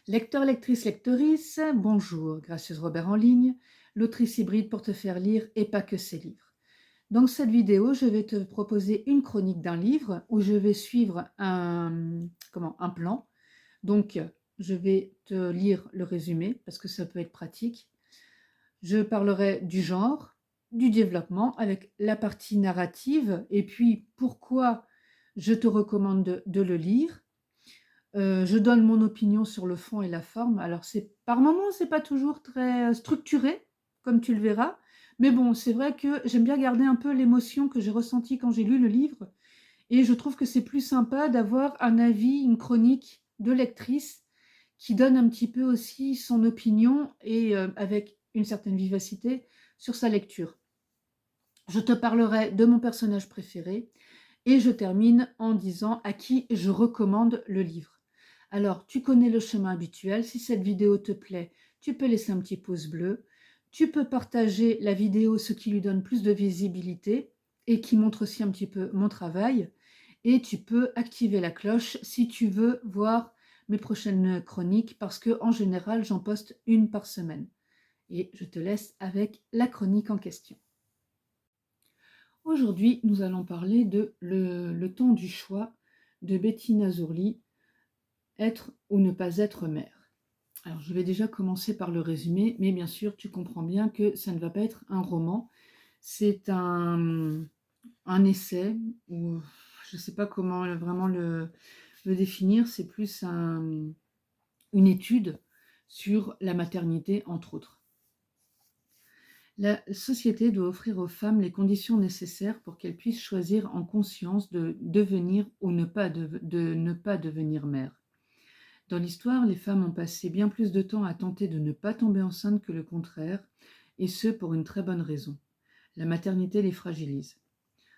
Lecteur, lectrice, lectrice, bonjour, gracieuse Robert en ligne, l'autrice hybride pour te faire lire et pas que ses livres. Dans cette vidéo, je vais te proposer une chronique d'un livre où je vais suivre un plan. Donc, je vais te lire le résumé parce que ça peut être pratique. Je parlerai du genre, du développement avec la partie narrative et puis pourquoi je te recommande de le lire. Je donne mon opinion sur le fond et la forme. Alors c'est par moments, c'est pas toujours très, structuré, comme tu le verras. Mais bon, c'est vrai que j'aime bien garder un peu l'émotion que j'ai ressentie quand j'ai lu le livre et je trouve que c'est plus sympa d'avoir un avis, une chronique de lectrice qui donne un petit peu aussi son opinion et avec une certaine vivacité sur sa lecture. Je te parlerai de mon personnage préféré et je termine en disant à qui je recommande le livre. Alors, tu connais le chemin habituel. Si cette vidéo te plaît, tu peux laisser un petit pouce bleu. Tu peux partager la vidéo, ce qui lui donne plus de visibilité et qui montre aussi un petit peu mon travail. Et tu peux activer la cloche si tu veux voir mes prochaines chroniques parce que en général, j'en poste une par semaine. Et je te laisse avec la chronique en question. Aujourd'hui, nous allons parler de le temps du choix de Bettina Zurli, être ou ne pas être mère. Alors, je vais déjà commencer par le résumé, mais bien sûr, tu comprends bien que ça ne va pas être un roman. C'est un essai, ou je ne sais pas comment vraiment le définir, c'est plus une étude sur la maternité, entre autres. La société doit offrir aux femmes les conditions nécessaires pour qu'elles puissent choisir en conscience de devenir ou de ne pas devenir mère. Dans l'histoire, les femmes ont passé bien plus de temps à tenter de ne pas tomber enceinte que le contraire, et ce pour une très bonne raison. La maternité les fragilise.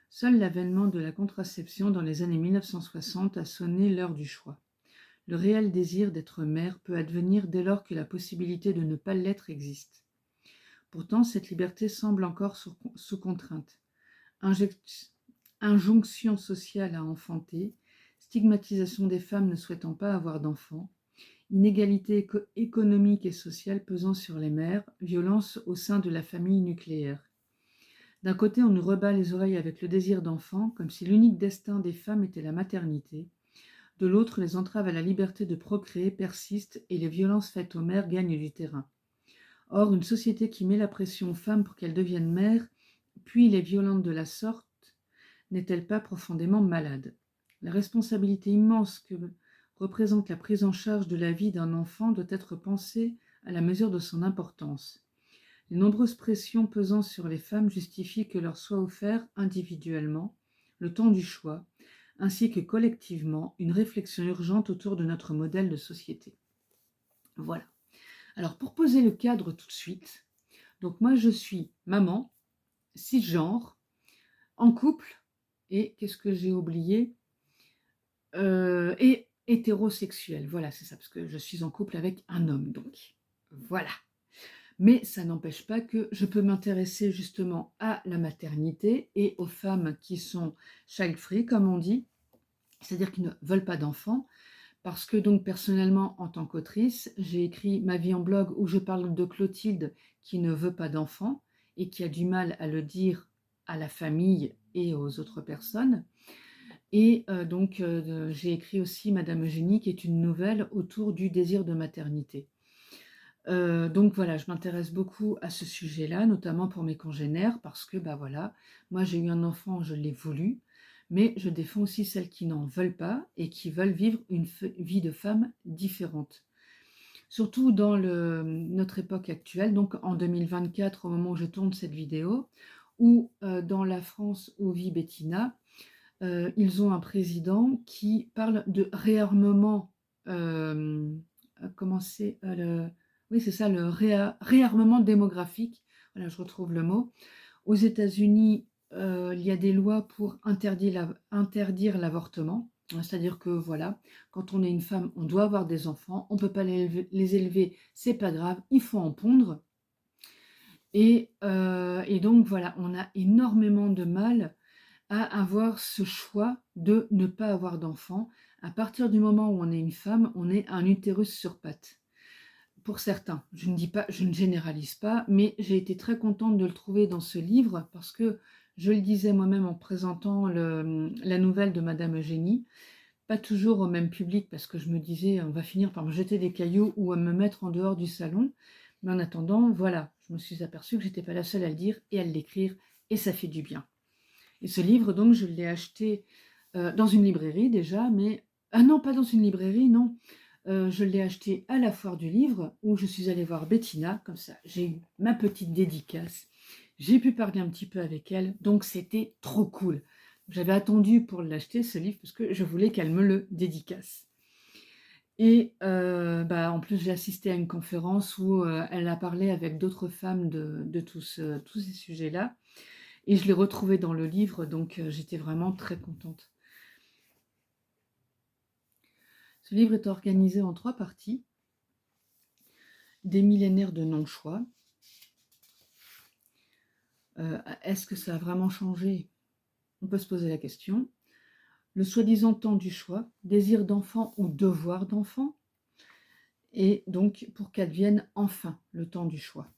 Seul l'avènement de la contraception dans les années 1960 a sonné l'heure du choix. Le réel désir d'être mère peut advenir dès lors que la possibilité de ne pas l'être existe. Pourtant, cette liberté semble encore sous contrainte. Injonction sociale à enfanter, stigmatisation des femmes ne souhaitant pas avoir d'enfants, inégalité économique et sociale pesant sur les mères, violence au sein de la famille nucléaire. D'un côté, on nous rebat les oreilles avec le désir d'enfant, comme si l'unique destin des femmes était la maternité. De l'autre, les entraves à la liberté de procréer persistent et les violences faites aux mères gagnent du terrain. Or, une société qui met la pression aux femmes pour qu'elles deviennent mères, puis les violente de la sorte, n'est-elle pas profondément malade? La responsabilité immense que représente la prise en charge de la vie d'un enfant doit être pensée à la mesure de son importance. Les nombreuses pressions pesant sur les femmes justifient que leur soit offert individuellement le temps du choix, ainsi que collectivement une réflexion urgente autour de notre modèle de société. Voilà. Alors pour poser le cadre tout de suite, donc moi je suis maman, cisgenre, en couple, et qu'est-ce que j'ai oublié et hétérosexuelle. Voilà, c'est ça, parce que je suis en couple avec un homme, donc voilà. Mais ça n'empêche pas que je peux m'intéresser justement à la maternité et aux femmes qui sont child-free, comme on dit, c'est-à-dire qui ne veulent pas d'enfants, parce que donc personnellement, en tant qu'autrice, j'ai écrit Ma vie en blog où je parle de Clotilde qui ne veut pas d'enfants et qui a du mal à le dire à la famille et aux autres personnes. Et j'ai écrit aussi Madame Eugénie, qui est une nouvelle autour du désir de maternité. Donc voilà, je m'intéresse beaucoup à ce sujet-là, notamment pour mes congénères, parce que voilà, moi j'ai eu un enfant, je l'ai voulu, mais je défends aussi celles qui n'en veulent pas et qui veulent vivre une vie de femme différente. Surtout dans notre époque actuelle, donc en 2024, au moment où je tourne cette vidéo, ou dans la France où vit Bettina, ils ont un président qui parle de réarmement, comment c'est oui, c'est ça, le réarmement démographique. Voilà, je retrouve le mot. Aux États-Unis, il y a des lois pour interdire l'avortement. C'est-à-dire que voilà, quand on est une femme, on doit avoir des enfants, on ne peut pas les élever, c'est pas grave, il faut en pondre. Et donc voilà, on a énormément de mal à avoir ce choix de ne pas avoir d'enfant. À partir du moment où on est une femme, on est un utérus sur pattes. pour certains. Je ne dis pas, je ne généralise pas, mais j'ai été très contente de le trouver dans ce livre parce que je le disais moi-même en présentant la nouvelle de Madame Eugénie, pas toujours au même public parce que je me disais on va finir par me jeter des cailloux ou à me mettre en dehors du salon. Mais en attendant, voilà, je me suis aperçue que j'étais pas la seule à le dire et à l'écrire et ça fait du bien. Et ce livre, donc, je l'ai acheté dans une librairie déjà, mais... Ah non, pas dans une librairie, non. Je l'ai acheté à la foire du livre où je suis allée voir Bettina, comme ça j'ai eu ma petite dédicace. J'ai pu parler un petit peu avec elle, donc c'était trop cool. J'avais attendu pour l'acheter ce livre parce que je voulais qu'elle me le dédicace. Et en plus j'ai assisté à une conférence où elle a parlé avec d'autres femmes de tous ces sujets-là. Et je l'ai retrouvé dans le livre, donc j'étais vraiment très contente. Ce livre est organisé en 3 parties. Des millénaires de non-choix. Est-ce que ça a vraiment changé? On peut se poser la question. Le soi-disant temps du choix, désir d'enfant ou devoir d'enfant, et donc pour qu'advienne enfin le temps du choix.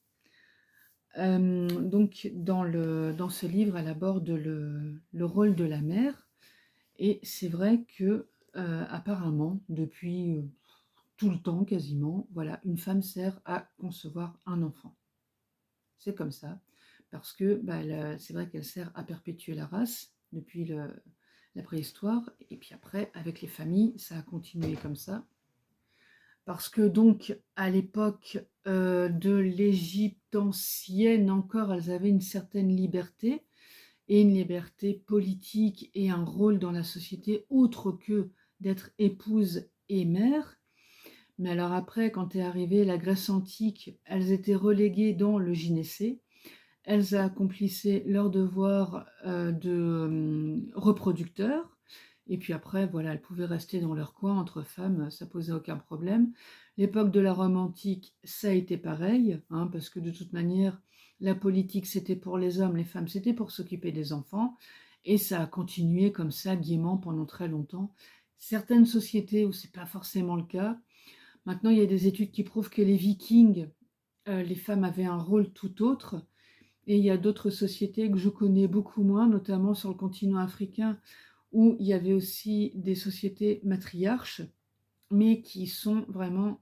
Donc dans ce livre, elle aborde le rôle de la mère, et c'est vrai que apparemment, depuis tout le temps quasiment, voilà, une femme sert à concevoir un enfant. C'est comme ça, parce que c'est vrai qu'elle sert à perpétuer la race depuis la préhistoire, et puis après, avec les familles, ça a continué comme ça. Parce que donc, à l'époque de l'Égypte ancienne encore, elles avaient une certaine liberté, et une liberté politique et un rôle dans la société autre que d'être épouse et mère. Mais alors après, quand est arrivée la Grèce antique, elles étaient reléguées dans le gynécée. Elles accomplissaient leur devoir de reproducteur. Et puis après, voilà, elles pouvaient rester dans leur coin entre femmes, ça posait aucun problème. L'époque de la Rome antique, ça a été pareil, hein, parce que de toute manière, la politique c'était pour les hommes, les femmes c'était pour s'occuper des enfants. Et ça a continué comme ça, gaiement, pendant très longtemps. Certaines sociétés où c'est pas forcément le cas. Maintenant, il y a des études qui prouvent que les Vikings, les femmes avaient un rôle tout autre. Et il y a d'autres sociétés que je connais beaucoup moins, notamment sur le continent africain, où il y avait aussi des sociétés matriarches, mais qui sont vraiment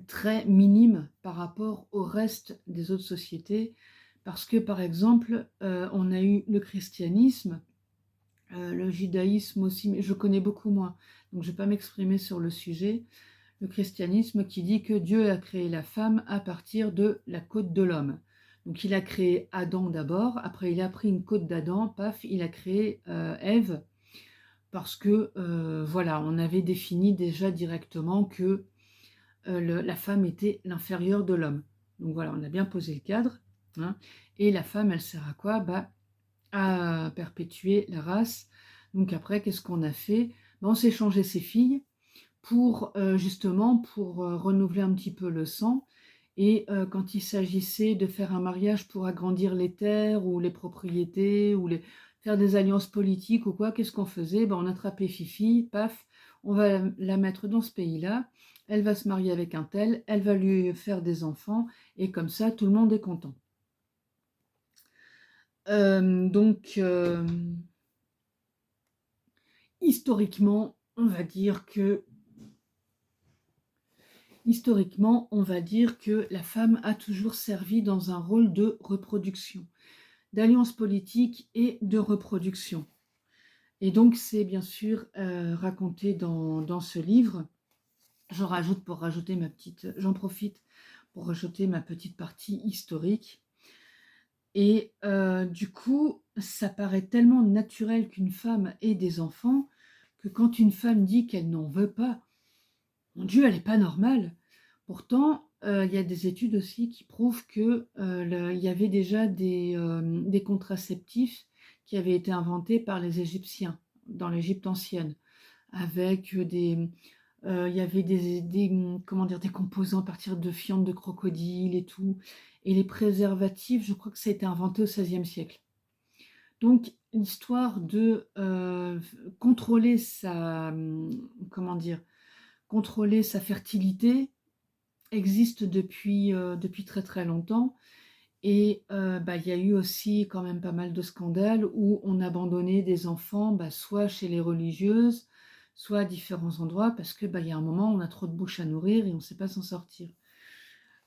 très minimes par rapport au reste des autres sociétés. Parce que, par exemple, on a eu le christianisme, le judaïsme aussi, mais je connais beaucoup moins, donc je ne vais pas m'exprimer sur le sujet. Le christianisme qui dit que Dieu a créé la femme à partir de la côte de l'homme. Donc il a créé Adam d'abord, après il a pris une côte d'Adam, paf, il a créé Ève, parce que voilà, on avait défini déjà directement que la femme était l'inférieure de l'homme. Donc voilà, on a bien posé le cadre. Hein, et la femme, elle sert à quoi? À perpétuer la race. Donc après, qu'est-ce qu'on a fait? On s'est changé ses filles pour justement pour renouveler un petit peu le sang. Et quand il s'agissait de faire un mariage pour agrandir les terres ou les propriétés ou faire des alliances politiques ou quoi, qu'est-ce qu'on faisait? On attrapait Fifi, paf, on va la mettre dans ce pays-là, elle va se marier avec un tel, elle va lui faire des enfants, et comme ça, tout le monde est content. Donc, historiquement, on va dire que la femme a toujours servi dans un rôle de reproduction, d'alliance politique et de reproduction. Et donc, c'est bien sûr raconté dans ce livre. J'en profite pour rajouter ma petite partie historique. Et du coup, ça paraît tellement naturel qu'une femme ait des enfants que quand une femme dit qu'elle n'en veut pas, mon Dieu, elle n'est pas normale. Pourtant, il y a des études aussi qui prouvent qu'il y avait déjà des contraceptifs qui avaient été inventés par les Égyptiens, dans l'Égypte ancienne, avec il y avait comment dire, des composants à partir de fientes de crocodile et tout. Et les préservatifs, je crois que ça a été inventé au XVIe siècle. Donc, l'histoire de contrôler contrôler sa fertilité, existe depuis très très longtemps. Et il y a eu aussi quand même pas mal de scandales où on abandonnait des enfants, soit chez les religieuses, soit à différents endroits, parce que il y a un moment, on a trop de bouches à nourrir et on ne sait pas s'en sortir.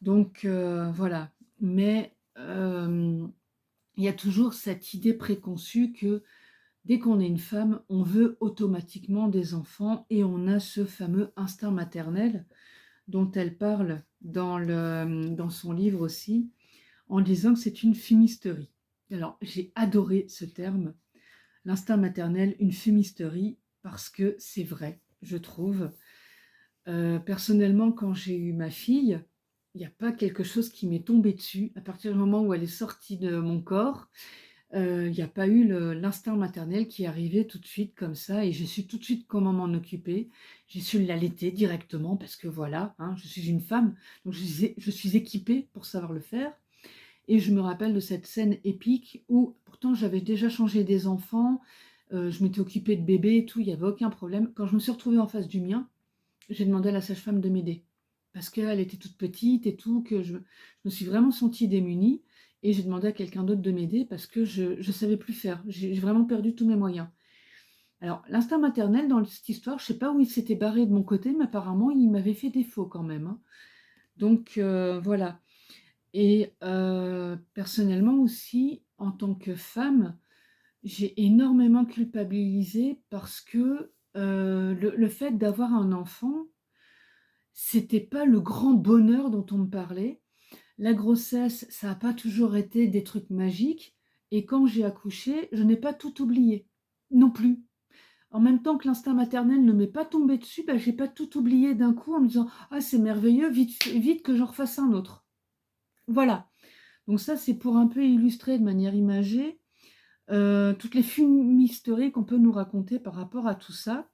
Donc voilà. Mais il y a toujours cette idée préconçue que dès qu'on est une femme, on veut automatiquement des enfants et on a ce fameux instinct maternel dont elle parle dans son livre aussi, en disant que c'est une fumisterie. Alors, j'ai adoré ce terme, l'instinct maternel, une fumisterie, parce que c'est vrai, je trouve. Personnellement, quand j'ai eu ma fille, il n'y a pas quelque chose qui m'est tombé dessus. À partir du moment où elle est sortie de mon corps, il n'y a pas eu l'instinct maternel qui est arrivé tout de suite comme ça, et j'ai su tout de suite comment m'en occuper. J'ai su l'allaiter directement, parce que voilà, hein, je suis une femme, donc je suis équipée pour savoir le faire. Et je me rappelle de cette scène épique où, pourtant, j'avais déjà changé des enfants, je m'étais occupée de bébé et tout, il n'y avait aucun problème. Quand je me suis retrouvée en face du mien, j'ai demandé à la sage-femme de m'aider. Parce qu'elle était toute petite et tout, que je me suis vraiment sentie démunie. Et j'ai demandé à quelqu'un d'autre de m'aider parce que je ne savais plus faire. J'ai vraiment perdu tous mes moyens. Alors, l'instinct maternel, dans cette histoire, je ne sais pas où il s'était barré de mon côté, mais apparemment, il m'avait fait défaut quand même, hein. Donc, voilà. Et personnellement aussi, en tant que femme, j'ai énormément culpabilisé parce que le fait d'avoir un enfant, c'était pas le grand bonheur dont on me parlait. La grossesse, ça n'a pas toujours été des trucs magiques. Et quand j'ai accouché, je n'ai pas tout oublié, non plus. En même temps que l'instinct maternel ne m'est pas tombé dessus, j'ai pas tout oublié d'un coup en me disant ah c'est merveilleux, vite, vite que j'en refasse un autre. Voilà. Donc ça, c'est pour un peu illustrer de manière imagée toutes les fumisteries qu'on peut nous raconter par rapport à tout ça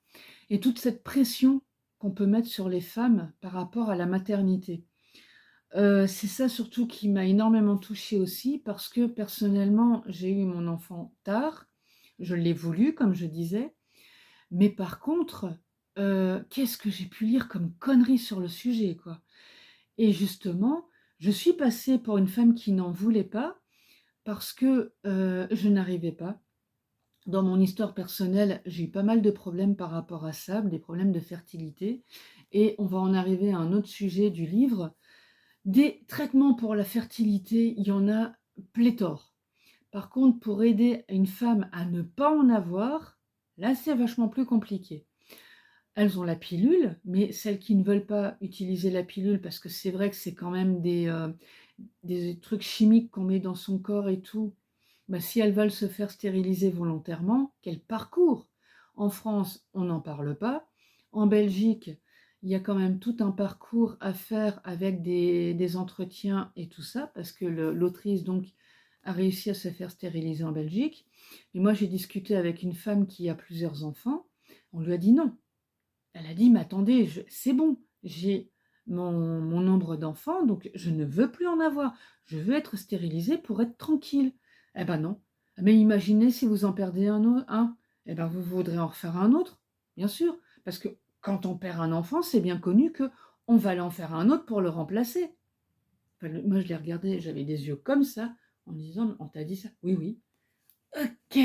et toute cette pression qu'on peut mettre sur les femmes par rapport à la maternité. C'est ça surtout qui m'a énormément touchée aussi parce que personnellement, j'ai eu mon enfant tard, je l'ai voulu comme je disais, mais par contre, qu'est-ce que j'ai pu lire comme conneries sur le sujet, quoi. Et justement, je suis passée pour une femme qui n'en voulait pas parce que je n'arrivais pas. Dans mon histoire personnelle, j'ai eu pas mal de problèmes par rapport à ça, des problèmes de fertilité. Et on va en arriver à un autre sujet du livre. Des traitements pour la fertilité, il y en a pléthore. Par contre, pour aider une femme à ne pas en avoir, là, c'est vachement plus compliqué. Elles ont la pilule, mais celles qui ne veulent pas utiliser la pilule, parce que c'est vrai que c'est quand même des trucs chimiques qu'on met dans son corps et tout, si elles veulent se faire stériliser volontairement, qu'elles parcourent. En France, on n'en parle pas. En Belgique, il y a quand même tout un parcours à faire avec des entretiens et tout ça, parce que l'autrice donc a réussi à se faire stériliser en Belgique. Et moi, j'ai discuté avec une femme qui a plusieurs enfants. On lui a dit non. Elle a dit, mais attendez, c'est bon, j'ai mon nombre d'enfants, donc je ne veux plus en avoir. Je veux être stérilisée pour être tranquille. Eh ben non. Mais imaginez si vous en perdez un, eh ben vous voudrez en refaire un autre, bien sûr. Parce que quand on perd un enfant, c'est bien connu que on va en faire un autre pour le remplacer. Enfin, moi, je l'ai regardé, j'avais des yeux comme ça, en disant, on t'a dit ça? Oui, oui. Ok.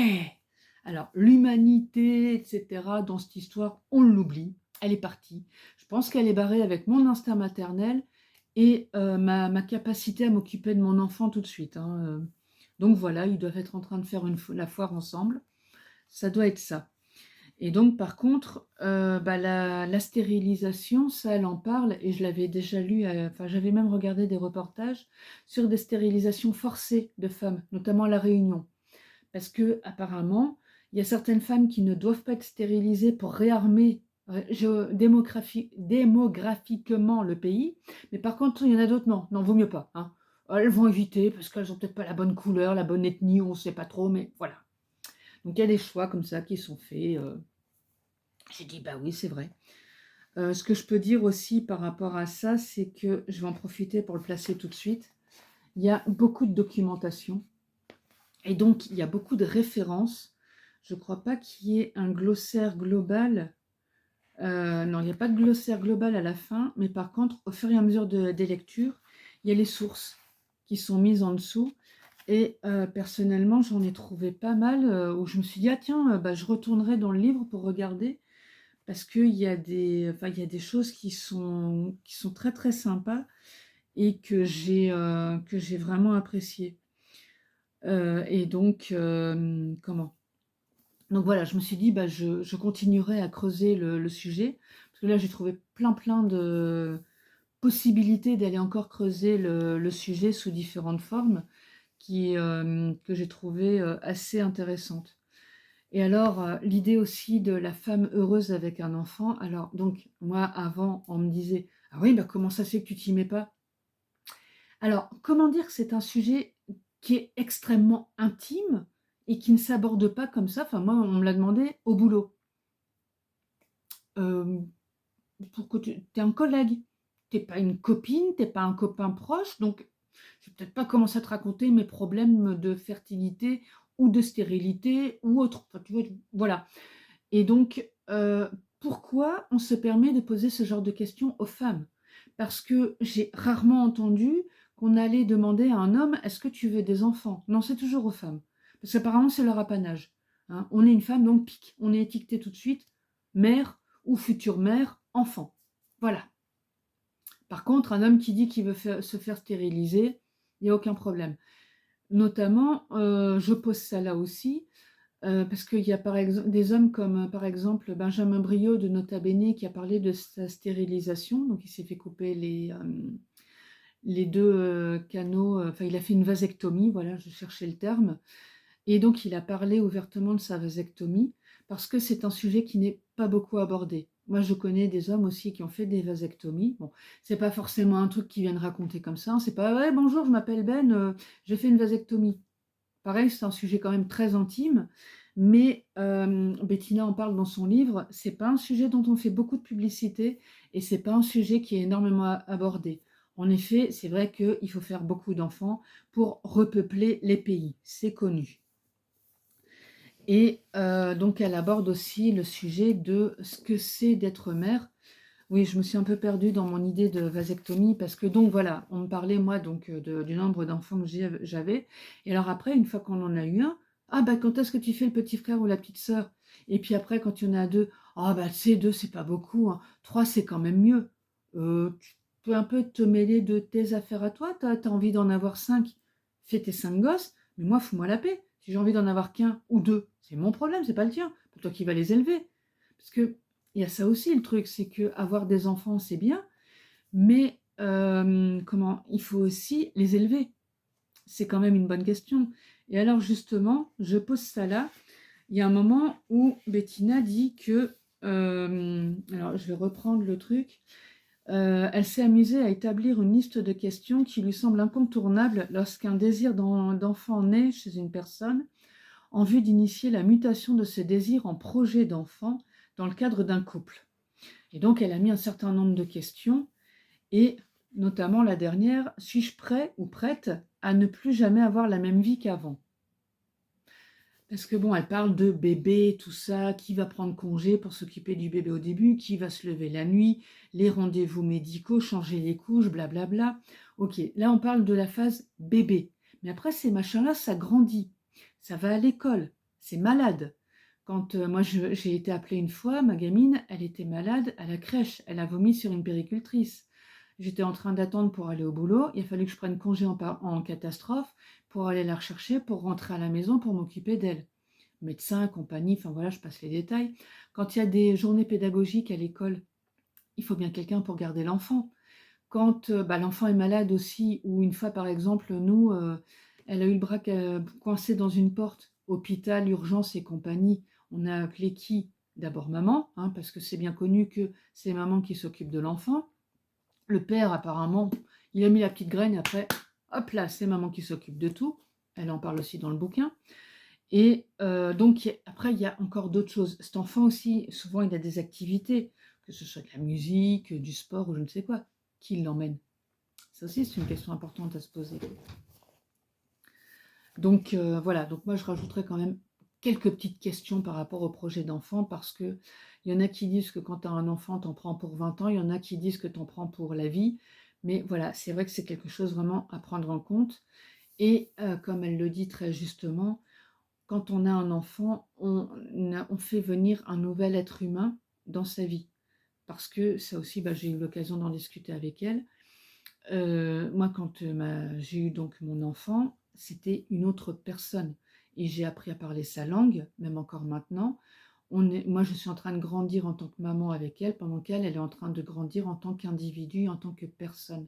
Alors, l'humanité, etc., dans cette histoire, on l'oublie. Elle est partie. Je pense qu'elle est barrée avec mon instinct maternel et ma capacité à m'occuper de mon enfant tout de suite, hein. Donc voilà, ils doivent être en train de faire la foire ensemble. Ça doit être ça. Et donc, par contre, la stérilisation, ça, elle en parle, et je l'avais déjà lu, enfin, j'avais même regardé des reportages sur des stérilisations forcées de femmes, notamment à La Réunion. Parce que apparemment, il y a certaines femmes qui ne doivent pas être stérilisées pour réarmer démographiquement le pays. Mais par contre, il y en a d'autres, non, non, vaut mieux pas, hein. Elles vont éviter parce qu'elles n'ont peut-être pas la bonne couleur, la bonne ethnie, on ne sait pas trop, mais voilà. Donc il y a des choix comme ça qui sont faits. J'ai dit, bah oui, c'est vrai. Ce que je peux dire aussi par rapport à ça, c'est que je vais en profiter pour le placer tout de suite. Il y a beaucoup de documentation. Et donc, il y a beaucoup de références. Je ne crois pas qu'il y ait un glossaire global Non, il n'y a pas de glossaire global à la fin, mais par contre, au fur et à mesure des lectures, il y a les sources qui sont mises en dessous. Et personnellement, j'en ai trouvé pas mal où je me suis dit, ah tiens, bah, je retournerai dans le livre pour regarder, parce qu'il y a enfin, il y a des choses qui sont très très sympas et que j'ai vraiment appréciées. Et donc, comment? Donc voilà, je me suis dit, bah, je continuerai à creuser le sujet, parce que là, j'ai trouvé plein de possibilités d'aller encore creuser le sujet sous différentes formes que j'ai trouvées assez intéressantes. Et alors, l'idée aussi de la femme heureuse avec un enfant. Alors, donc, moi, avant, on me disait, ah oui, bah, comment ça se fait que tu t'y mets pas? Alors, comment dire que c'est un sujet qui est extrêmement intime et qui ne s'aborde pas comme ça. Enfin, moi, on me l'a demandé au boulot. Euh, Pourquoi tu es un collègue? T'es pas une copine, t'es pas un copain proche, donc je vais peut-être pas commencer à te raconter mes problèmes de fertilité ou de stérilité ou autre. Enfin, tu vois, voilà. Et donc, pourquoi on se permet de poser ce genre de questions aux femmes? Parce que j'ai rarement entendu qu'on allait demander à un homme, est-ce que tu veux des enfants? Non, c'est toujours aux femmes. Parce qu'apparemment, c'est leur apanage. Hein. On est une femme, donc pique. On est étiqueté tout de suite, mère ou future mère, enfant. Voilà. Par contre, un homme qui dit qu'il veut se faire stériliser, il n'y a aucun problème. Notamment, je pose ça là aussi, parce qu'il y a par exemple des hommes comme par exemple Benjamin Briot de Nota Bene qui a parlé de sa stérilisation, donc il s'est fait couper les deux canaux, enfin il a fait une vasectomie, voilà, je cherchais le terme, et donc il a parlé ouvertement de sa vasectomie, parce que c'est un sujet qui n'est pas beaucoup abordé. Moi je connais des hommes aussi qui ont fait des vasectomies, bon, c'est pas forcément un truc qu'ils viennent raconter comme ça, c'est pas ouais bonjour je m'appelle Ben, j'ai fait une vasectomie. Pareil, c'est un sujet quand même très intime, mais Bettina en parle dans son livre, c'est pas un sujet dont on fait beaucoup de publicité et c'est pas un sujet qui est énormément abordé. En effet, c'est vrai qu'il faut faire beaucoup d'enfants pour repeupler les pays, c'est connu. Et donc elle aborde aussi le sujet de ce que c'est d'être mère. Oui, je me suis un peu perdue dans mon idée de vasectomie parce que donc voilà, on me parlait moi donc du nombre d'enfants que j'avais. Et alors après, une fois qu'on en a eu un, ah bah quand est-ce que tu fais le petit frère ou la petite sœur? Et puis après, quand il y en a deux, ah bah tu sais, deux c'est pas beaucoup, hein. Trois c'est quand même mieux. Tu peux un peu te mêler de tes affaires à toi, t'as envie d'en avoir cinq, fais tes cinq gosses, mais moi fous-moi la paix. Si j'ai envie d'en avoir qu'un ou deux, c'est mon problème, c'est pas le tien. C'est toi qui vas les élever. Parce que il y a ça aussi le truc, c'est que avoir des enfants c'est bien, mais comment il faut aussi les élever. C'est quand même une bonne question. Et alors justement, je pose ça là. Il y a un moment où Bettina dit que, alors je vais reprendre le truc. Elle s'est amusée à établir une liste de questions qui lui semble incontournable lorsqu'un désir d'enfant naît chez une personne, en vue d'initier la mutation de ce désir en projet d'enfant dans le cadre d'un couple. Et donc, elle a mis un certain nombre de questions, et notamment la dernière, suis-je prêt ou prête à ne plus jamais avoir la même vie qu'avant? Parce que bon, elle parle de bébé, tout ça, qui va prendre congé pour s'occuper du bébé au début, qui va se lever la nuit, les rendez-vous médicaux, changer les couches, blablabla. Ok, là on parle de la phase bébé. Mais après, ces machins-là, ça grandit. Ça va à l'école. C'est malade. Quand moi j'ai été appelée une fois, ma gamine, elle était malade à la crèche. Elle a vomi sur une péricultrice. J'étais en train d'attendre pour aller au boulot. Il a fallu que je prenne congé en catastrophe pour aller la rechercher, pour rentrer à la maison, pour m'occuper d'elle. Médecin, compagnie, enfin voilà, je passe les détails. Quand il y a des journées pédagogiques à l'école, il faut bien quelqu'un pour garder l'enfant. Quand bah, l'enfant est malade aussi, ou une fois par exemple, nous, elle a eu le bras coincé dans une porte, hôpital, urgence et compagnie, on a appelé qui? D'abord maman, hein, parce que c'est bien connu que c'est maman qui s'occupe de l'enfant. Le père, apparemment, il a mis la petite graine, après, hop là, c'est maman qui s'occupe de tout. Elle en parle aussi dans le bouquin. Et donc, après, il y a encore d'autres choses. Cet enfant aussi, souvent, il a des activités, que ce soit de la musique, du sport ou je ne sais quoi. Qui l'emmène? Ça aussi, c'est une question importante à se poser. Donc, voilà. Donc, moi, je rajouterais quand même quelques petites questions par rapport au projet d'enfant, parce que il y en a qui disent que quand tu as un enfant, tu en prends pour 20 ans, il y en a qui disent que tu en prends pour la vie, mais voilà, c'est vrai que c'est quelque chose vraiment à prendre en compte. Et comme elle le dit très justement, quand on a un enfant, on fait venir un nouvel être humain dans sa vie. Parce que ça aussi, bah, j'ai eu l'occasion d'en discuter avec elle. Moi, quand j'ai eu donc mon enfant, c'était une autre personne. Et j'ai appris à parler sa langue, même encore maintenant. Moi, je suis en train de grandir en tant que maman avec elle, pendant qu'elle, elle est en train de grandir en tant qu'individu, en tant que personne.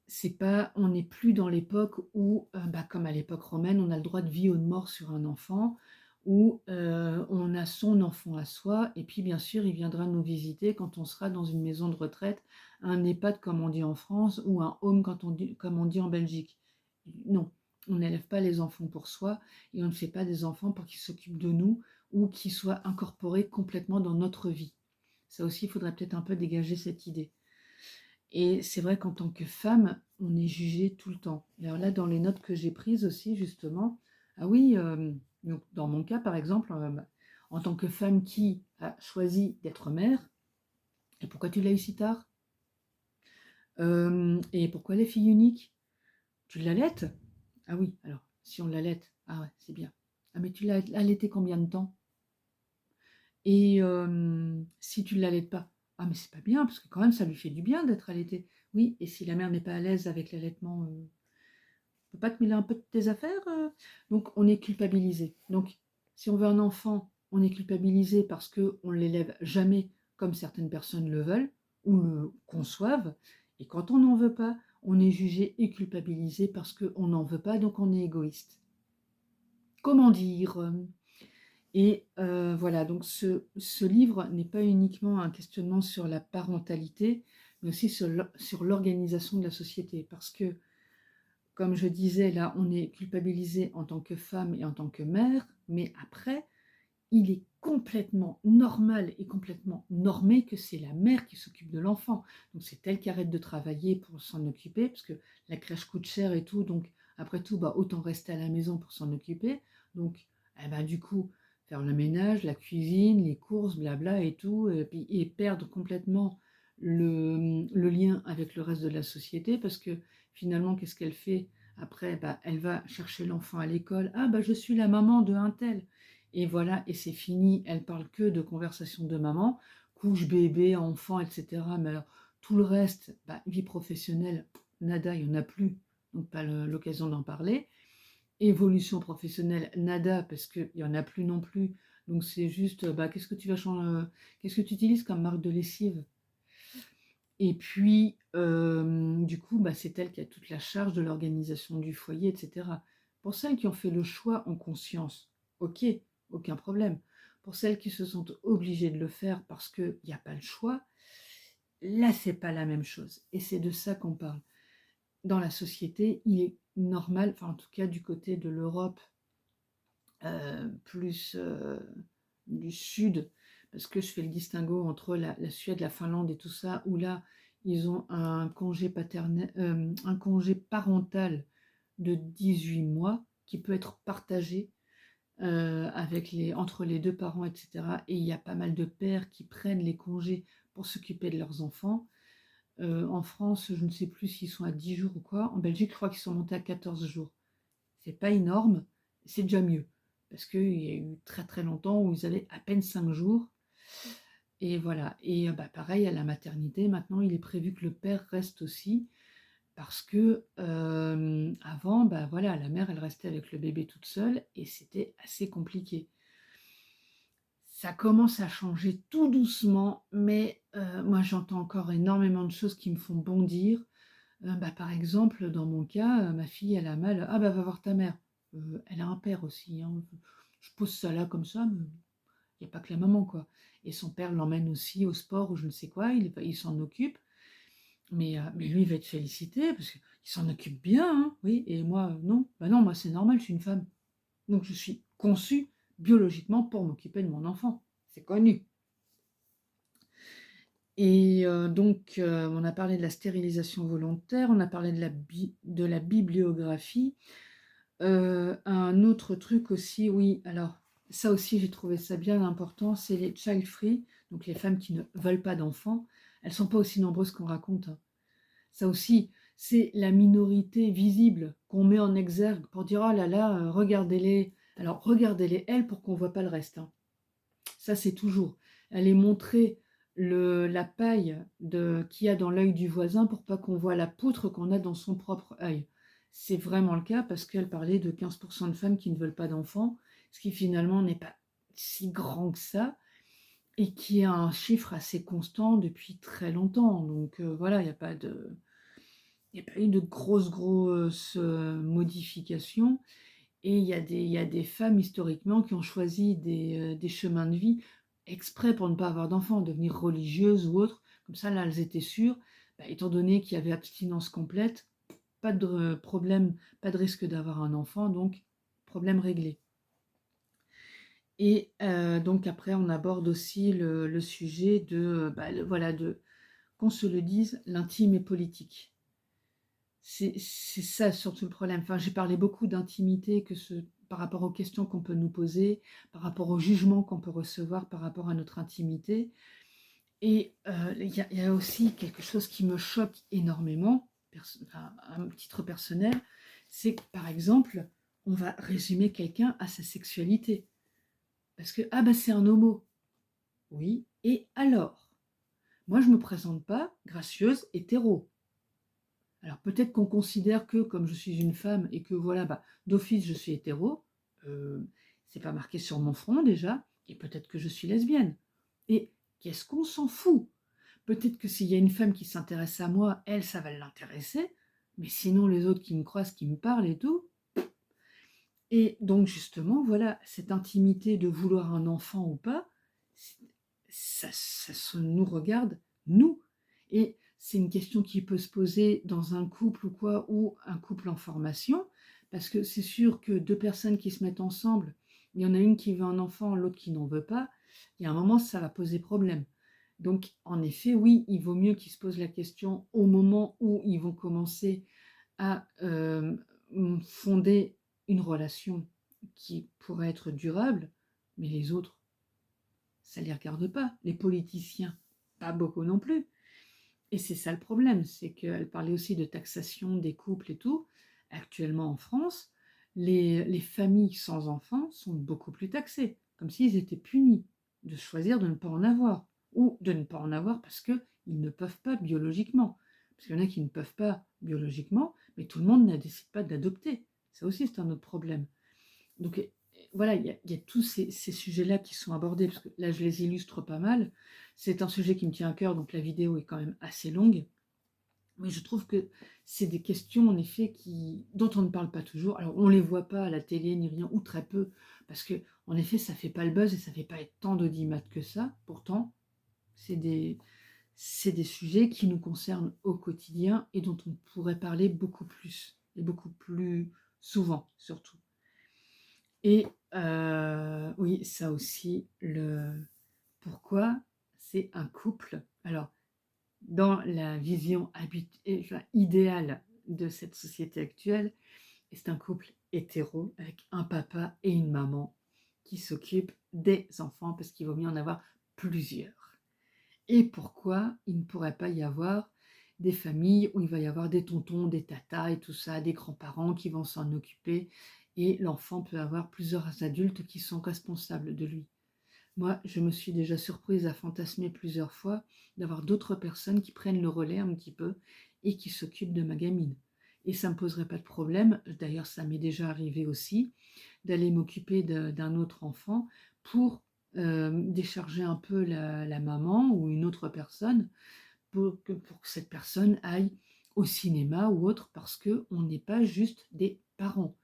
C'est pas, on n'est plus dans l'époque où, bah, comme à l'époque romaine, on a le droit de vie ou de mort sur un enfant, où on a son enfant à soi, et puis bien sûr, il viendra nous visiter quand on sera dans une maison de retraite, un EHPAD comme on dit en France, ou un home comme on dit en Belgique. Non, on n'élève pas les enfants pour soi, et on ne fait pas des enfants pour qu'ils s'occupent de nous, ou qu'ils soient incorporés complètement dans notre vie. Ça aussi, il faudrait peut-être un peu dégager cette idée. Et c'est vrai qu'en tant que femme, on est jugé tout le temps. Alors là, dans les notes que j'ai prises aussi, justement, ah oui, donc dans mon cas, par exemple, en tant que femme qui a choisi d'être mère, et pourquoi tu l'as eu si tard? Et pourquoi les filles uniques? Tu l'allaites? Ah oui, alors, si on l'allaite, ah ouais, c'est bien. Ah mais tu l'as allaité combien de temps? Et si tu ne l'allaites pas, ah mais c'est pas bien, parce que quand même ça lui fait du bien d'être allaité. Oui, et si la mère n'est pas à l'aise avec l'allaitement, peut pas te mêler un peu de tes affaires? Donc on est culpabilisé. Donc si on veut un enfant, on est culpabilisé parce qu'on ne l'élève jamais comme certaines personnes le veulent ou le conçoivent. Et quand on n'en veut pas, on est jugé et culpabilisé parce qu'on n'en veut pas, donc on est égoïste. Comment dire? Et voilà, donc ce livre n'est pas uniquement un questionnement sur la parentalité, mais aussi sur l'organisation de la société. Parce que, comme je disais, là, on est culpabilisé en tant que femme et en tant que mère, mais après, il est complètement normal et complètement normé que c'est la mère qui s'occupe de l'enfant. Donc c'est elle qui arrête de travailler pour s'en occuper, parce que la crèche coûte cher et tout, donc après tout, bah, autant rester à la maison pour s'en occuper. Donc, eh ben, du coup, faire le ménage, la cuisine, les courses, blabla et tout, et perdre complètement le lien avec le reste de la société, parce que finalement, qu'est-ce qu'elle fait après? Bah, elle va chercher l'enfant à l'école. Ah, bah, je suis la maman de un tel. Et voilà, et c'est fini. Elle parle que de conversations de maman, couche, bébé, enfant, etc. Mais alors, tout le reste, bah, vie professionnelle, nada, il n'y en a plus. Donc, pas l'occasion d'en parler. Évolution professionnelle, nada, parce qu'il n'y en a plus non plus. Donc, c'est juste, bah, qu'est-ce que tu vas changer, qu'est-ce que tu utilises comme marque de lessive? Et puis, du coup, bah, c'est elle qui a toute la charge de l'organisation du foyer, etc. Pour celles qui ont fait le choix en conscience, ok, aucun problème. Pour celles qui se sentent obligées de le faire parce qu'il n'y a pas le choix, là, c'est pas la même chose. Et c'est de ça qu'on parle. Dans la société, il est normal, enfin en tout cas du côté de l'Europe, plus du sud, parce que je fais le distinguo entre la Suède, la Finlande et tout ça, où là, ils ont un congé paternel, un congé parental de 18 mois qui peut être partagé entre les deux parents, etc. Et il y a pas mal de pères qui prennent les congés pour s'occuper de leurs enfants. En France, je ne sais plus s'ils sont à 10 jours ou quoi. En Belgique, je crois qu'ils sont montés à 14 jours. C'est pas énorme, c'est déjà mieux. Parce qu'il y a eu très très longtemps où ils avaient à peine 5 jours. Et voilà. Et bah, pareil, à la maternité, maintenant, il est prévu que le père reste aussi. Parce que avant, bah, voilà, la mère, elle restait avec le bébé toute seule et c'était assez compliqué. Ça commence à changer tout doucement, mais moi, j'entends encore énormément de choses qui me font bondir. Bah, par exemple, dans mon cas, ma fille, elle a mal. Ah bah va voir ta mère. Elle a un père aussi, hein. Je pose ça là comme ça, mais il n'y a pas que la maman, quoi. Et son père l'emmène aussi au sport ou je ne sais quoi, il s'en occupe. Mais lui, il va être félicité parce qu'il s'en occupe bien, hein, oui. Et moi, non. Bah non, moi, c'est normal, je suis une femme. Donc je suis conçue biologiquement pour m'occuper de mon enfant. C'est connu. Et donc, on a parlé de la stérilisation volontaire, on a parlé de la bibliographie. Un autre truc aussi, oui, alors ça aussi j'ai trouvé ça bien important, c'est les child free, donc les femmes qui ne veulent pas d'enfants. Elles sont pas aussi nombreuses qu'on raconte, hein. Ça aussi, c'est la minorité visible qu'on met en exergue pour dire: «Oh là là, regardez-les». Alors regardez-les elles pour qu'on voit pas le reste, hein. Ça, c'est toujours. Aller montrer la paille qu'il y a dans l'œil du voisin pour pas qu'on voit la poutre qu'on a dans son propre œil. C'est vraiment le cas parce qu'elle parlait de 15% de femmes qui ne veulent pas d'enfants, ce qui finalement n'est pas si grand que ça et qui est un chiffre assez constant depuis très longtemps. Donc voilà, il n'y a pas eu de grosses modifications. Et il y a des femmes historiquement qui ont choisi des chemins de vie exprès pour ne pas avoir d'enfants, devenir religieuses ou autres. Comme ça, là, elles étaient sûres, bah, étant donné qu'il y avait abstinence complète, pas de problème, pas de risque d'avoir un enfant, donc problème réglé. Et donc après, on aborde aussi le sujet de, bah, voilà, qu'on se le dise, l'intime est politique. C'est ça surtout le problème. Enfin, j'ai parlé beaucoup d'intimité par rapport aux questions qu'on peut nous poser, par rapport au jugement qu'on peut recevoir par rapport à notre intimité. Et il y a aussi quelque chose qui me choque énormément, à un titre personnel, c'est que par exemple, on va résumer quelqu'un à sa sexualité. Parce que, ah bah c'est un homo. Oui, et alors? Moi, je me présente pas gracieuse hétéro. Alors peut-être qu'on considère que comme je suis une femme et que voilà, bah, d'office je suis hétéro, c'est pas marqué sur mon front déjà, et peut-être que je suis lesbienne. Et qu'est-ce qu'on s'en fout? Peut-être que s'il y a une femme qui s'intéresse à moi, elle, ça va l'intéresser, mais sinon les autres qui me croisent, qui me parlent et tout. Et donc justement, voilà, cette intimité de vouloir un enfant ou pas, ça se nous regarde, nous. Et c'est une question qui peut se poser dans un couple ou quoi, ou un couple en formation, parce que c'est sûr que deux personnes qui se mettent ensemble, il y en a une qui veut un enfant, l'autre qui n'en veut pas, il y a un moment, ça va poser problème. Donc, en effet, oui, il vaut mieux qu'ils se posent la question au moment où ils vont commencer à fonder une relation qui pourrait être durable, mais les autres, ça ne les regarde pas. Les politiciens, pas beaucoup non plus. Et c'est ça le problème, c'est qu'elle parlait aussi de taxation des couples et tout. Actuellement en France, les familles sans enfants sont beaucoup plus taxées, comme s'ils étaient punis de choisir de ne pas en avoir, ou de ne pas en avoir parce qu'ils ne peuvent pas biologiquement. Parce qu'il y en a qui ne peuvent pas biologiquement, mais tout le monde ne décide pas d'adopter. Ça aussi, c'est un autre problème. Donc voilà, il y a tous ces sujets-là qui sont abordés, parce que là, je les illustre pas mal. C'est un sujet qui me tient à cœur, donc la vidéo est quand même assez longue. Mais je trouve que c'est des questions, en effet, dont on ne parle pas toujours. Alors, on ne les voit pas à la télé, ni rien, ou très peu, parce que, en effet, ça ne fait pas le buzz et ça ne fait pas tant d'audimat que ça. Pourtant, c'est des sujets qui nous concernent au quotidien et dont on pourrait parler beaucoup plus, et beaucoup plus souvent, surtout. Et oui, ça aussi, pourquoi c'est un couple. Alors, dans la vision idéale de cette société actuelle, c'est un couple hétéro avec un papa et une maman qui s'occupent des enfants parce qu'il vaut mieux en avoir plusieurs. Et pourquoi il ne pourrait pas y avoir des familles où il va y avoir des tontons, des tatas et tout ça, des grands-parents qui vont s'en occuper et l'enfant peut avoir plusieurs adultes qui sont responsables de lui. Moi, je me suis déjà surprise à fantasmer plusieurs fois d'avoir d'autres personnes qui prennent le relais un petit peu et qui s'occupent de ma gamine. Et ça ne me poserait pas de problème, d'ailleurs ça m'est déjà arrivé aussi, d'aller m'occuper d'un autre enfant pour décharger un peu la maman ou une autre personne pour que cette personne aille au cinéma ou autre, parce qu'on n'est pas juste des parents.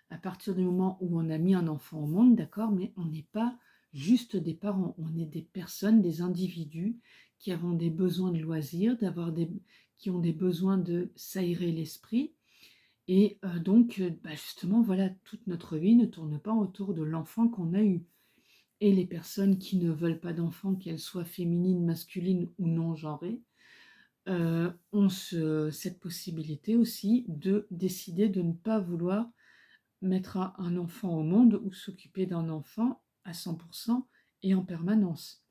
À partir du moment où on a mis un enfant au monde, d'accord, mais on n'est pas juste des parents, on est des personnes, des individus qui avons des besoins de loisirs, qui ont des besoins de s'aérer l'esprit. Et donc, bah justement, voilà, toute notre vie ne tourne pas autour de l'enfant qu'on a eu. Et les personnes qui ne veulent pas d'enfants, qu'elles soient féminines, masculines ou non genrées, ont cette possibilité aussi de décider de ne pas vouloir mettre un enfant au monde ou s'occuper d'un enfant à 100% et en permanence.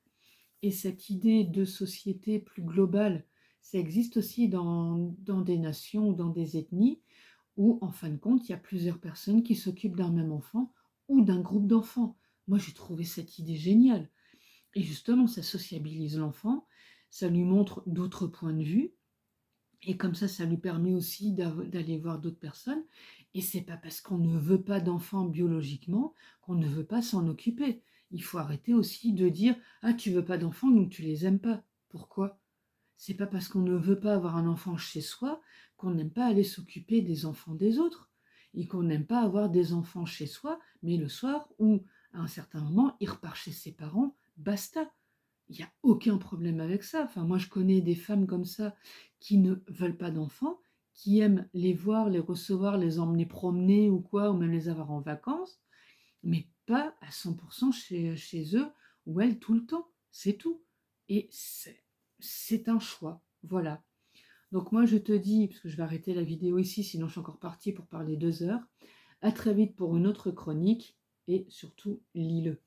Et cette idée de société plus globale, ça existe aussi dans des nations ou dans des ethnies où, en fin de compte, il y a plusieurs personnes qui s'occupent d'un même enfant ou d'un groupe d'enfants. Moi, j'ai trouvé cette idée géniale. Et justement, ça sociabilise l'enfant, ça lui montre d'autres points de vue, et comme ça lui permet aussi d'aller voir d'autres personnes. Et c'est pas parce qu'on ne veut pas d'enfants biologiquement qu'on ne veut pas s'en occuper. Il faut arrêter aussi de dire ah tu veux pas d'enfants donc tu les aimes pas. Pourquoi? C'est pas parce qu'on ne veut pas avoir un enfant chez soi qu'on n'aime pas aller s'occuper des enfants des autres et qu'on n'aime pas avoir des enfants chez soi, mais le soir ou à un certain moment il repart chez ses parents, basta. Il n'y a aucun problème avec ça. Enfin, moi, je connais des femmes comme ça qui ne veulent pas d'enfants, qui aiment les voir, les recevoir, les emmener promener ou quoi, ou même les avoir en vacances, mais pas à 100% chez eux ou elles tout le temps. C'est tout. Et c'est un choix. Voilà. Donc moi, je te dis, parce que je vais arrêter la vidéo ici, sinon je suis encore partie pour parler 2 heures, à très vite pour une autre chronique et surtout, lis-le.